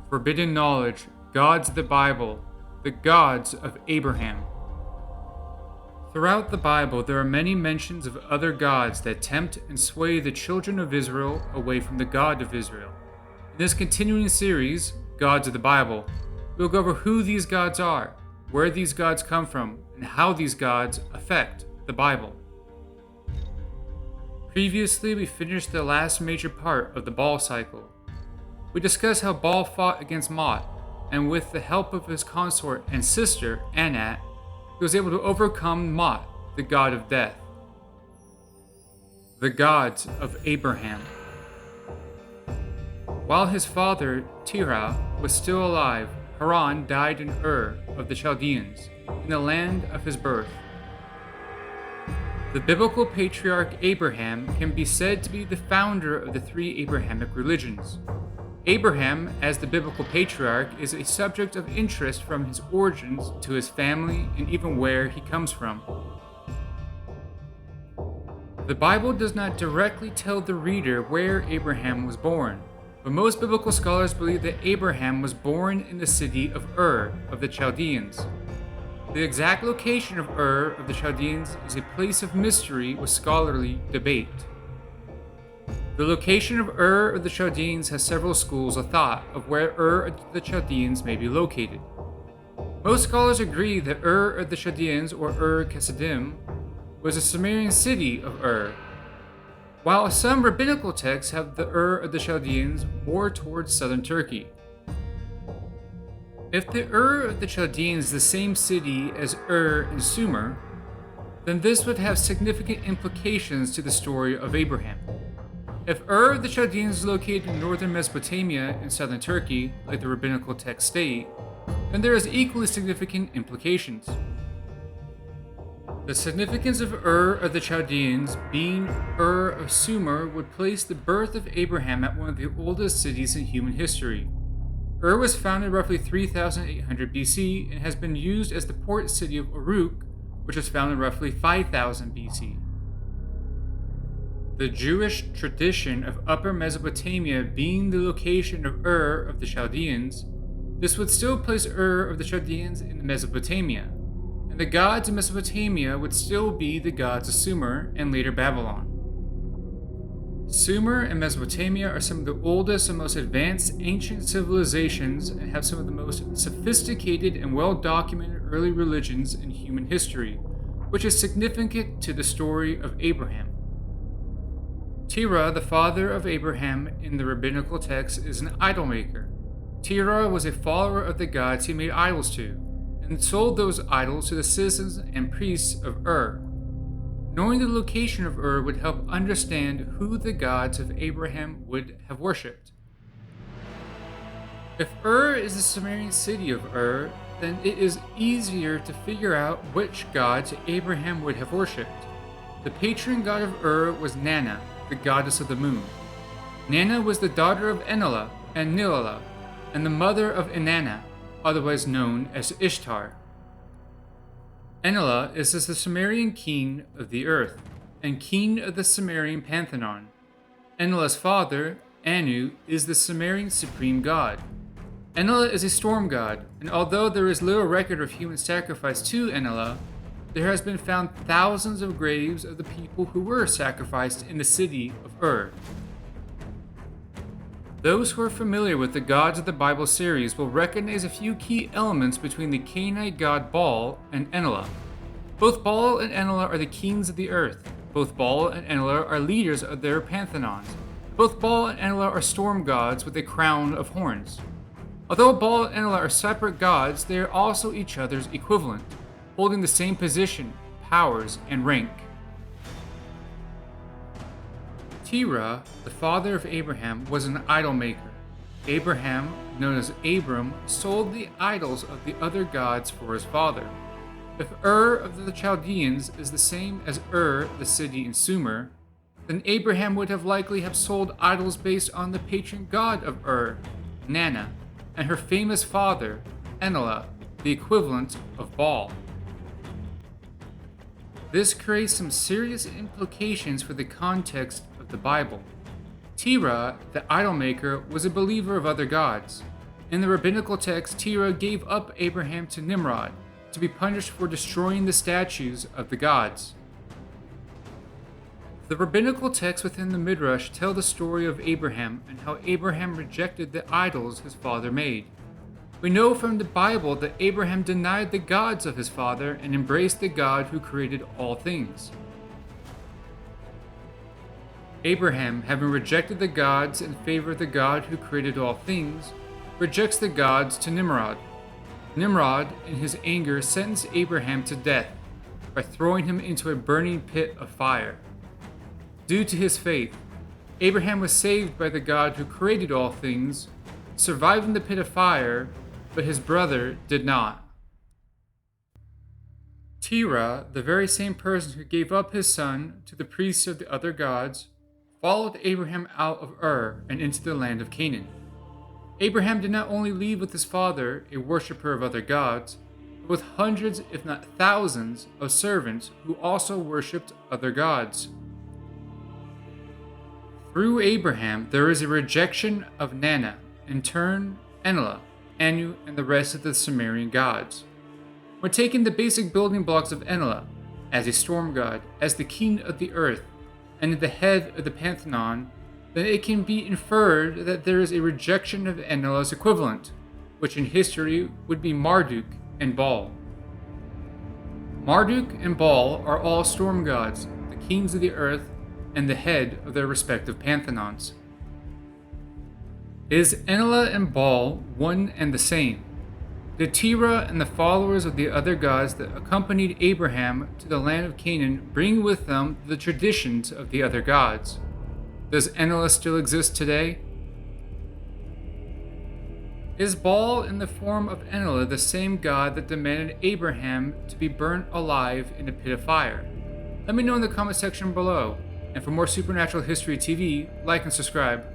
Forbidden knowledge, gods of the Bible, the gods of Abraham. Throughout the Bible, there are many mentions of other gods that tempt and sway the children of Israel away from the God of Israel. In this continuing series, Gods of the Bible, we'll go over who these gods are, where these gods come from, and how these gods affect the Bible. Previously, we finished the last major part of the Baal cycle. We discussed how Baal fought against Mot, and with the help of his consort and sister, Anat, he was able to overcome Mot, the god of death. The gods of Abraham. While his father, Terah, was still alive, Haran died in Ur of the Chaldeans, in the land of his birth. The biblical patriarch Abraham can be said to be the founder of the three Abrahamic religions. Abraham, as the biblical patriarch, is a subject of interest from his origins to his family and even where he comes from. The Bible does not directly tell the reader where Abraham was born, but most biblical scholars believe that Abraham was born in the city of Ur of the Chaldeans. The exact location of Ur of the Chaldeans is a place of mystery with scholarly debate. The location of Ur of the Chaldeans has several schools of thought of where Ur of the Chaldeans may be located. Most scholars agree that Ur of the Chaldeans, or Ur Kasdim, was a Sumerian city of Ur, while some rabbinical texts have the Ur of the Chaldeans more towards southern Turkey. If the Ur of the Chaldeans is the same city as Ur and Sumer, then this would have significant implications to the story of Abraham. If Ur of the Chaldeans is located in northern Mesopotamia in southern Turkey, like the rabbinical texts state, then there is equally significant implications. The significance of Ur of the Chaldeans being Ur of Sumer would place the birth of Abraham at one of the oldest cities in human history. Ur was founded roughly 3800 BC and has been used as the port city of Uruk, which was founded roughly 5000 BC. The Jewish tradition of Upper Mesopotamia being the location of Ur of the Chaldeans, this would still place Ur of the Chaldeans in Mesopotamia, and the gods of Mesopotamia would still be the gods of Sumer and later Babylon. Sumer and Mesopotamia are some of the oldest and most advanced ancient civilizations and have some of the most sophisticated and well-documented early religions in human history, which is significant to the story of Abraham. Terah, the father of Abraham in the rabbinical text, is an idol maker. Terah was a follower of the gods he made idols to, and sold those idols to the citizens and priests of Ur. Knowing the location of Ur would help understand who the gods of Abraham would have worshipped. If Ur is the Sumerian city of Ur, then it is easier to figure out which gods Abraham would have worshipped. The patron god of Ur was Nanna, the goddess of the moon. Nanna was the daughter of Enlil and Nilala, and the mother of Inanna, otherwise known as Ishtar. Enlil is the Sumerian king of the earth, and king of the Sumerian pantheon. Enlil's father, Anu, is the Sumerian supreme god. Enlil is a storm god, and although there is little record of human sacrifice to Enlil, there has been found thousands of graves of the people who were sacrificed in the city of Ur. Those who are familiar with the Gods of the Bible series will recognize a few key elements between the Canaanite god Baal and Enlil. Both Baal and Enlil are the kings of the earth. Both Baal and Enlil are leaders of their pantheons. Both Baal and Enlil are storm gods with a crown of horns. Although Baal and Enlil are separate gods, they are also each other's equivalent, holding the same position, powers, and rank. Terah, the father of Abraham, was an idol maker. Abraham, known as Abram, sold the idols of the other gods for his father. If Ur of the Chaldeans is the same as Ur, the city in Sumer, then Abraham would have likely have sold idols based on the patron god of Ur, Nanna, and her famous father, Enlil, the equivalent of Baal. This creates some serious implications for the context of the Bible. Terah, the idol maker, was a believer of other gods. In the rabbinical text, Terah gave up Abraham to Nimrod to be punished for destroying the statues of the gods. The rabbinical texts within the Midrash tell the story of Abraham and how Abraham rejected the idols his father made. We know from the Bible that Abraham denied the gods of his father and embraced the God who created all things. Abraham, having rejected the gods in favor of the God who created all things, rejects the gods to Nimrod. Nimrod, in his anger, sentenced Abraham to death by throwing him into a burning pit of fire. Due to his faith, Abraham was saved by the God who created all things, surviving the pit of fire, but his brother did not. Terah, the very same person who gave up his son to the priests of the other gods, followed Abraham out of Ur and into the land of Canaan. Abraham did not only leave with his father, a worshipper of other gods, but with hundreds, if not thousands, of servants who also worshipped other gods. Through Abraham, there is a rejection of Nana, in turn, Enlil, Anu, and the rest of the Sumerian gods. When taking the basic building blocks of Enlil, as a storm god, as the king of the earth, and the head of the pantheon, then it can be inferred that there is a rejection of Enlil's equivalent, which in history would be Marduk and Baal. Marduk and Baal are all storm gods, the kings of the earth, and the head of their respective pantheons. Is Enlil and Baal one and the same? Did Terah and the followers of the other gods that accompanied Abraham to the land of Canaan bring with them the traditions of the other gods? Does Enlil still exist today? Is Baal in the form of Enlil the same god that demanded Abraham to be burnt alive in a pit of fire? Let me know in the comment section below. And for more Supernatural History TV, like and subscribe.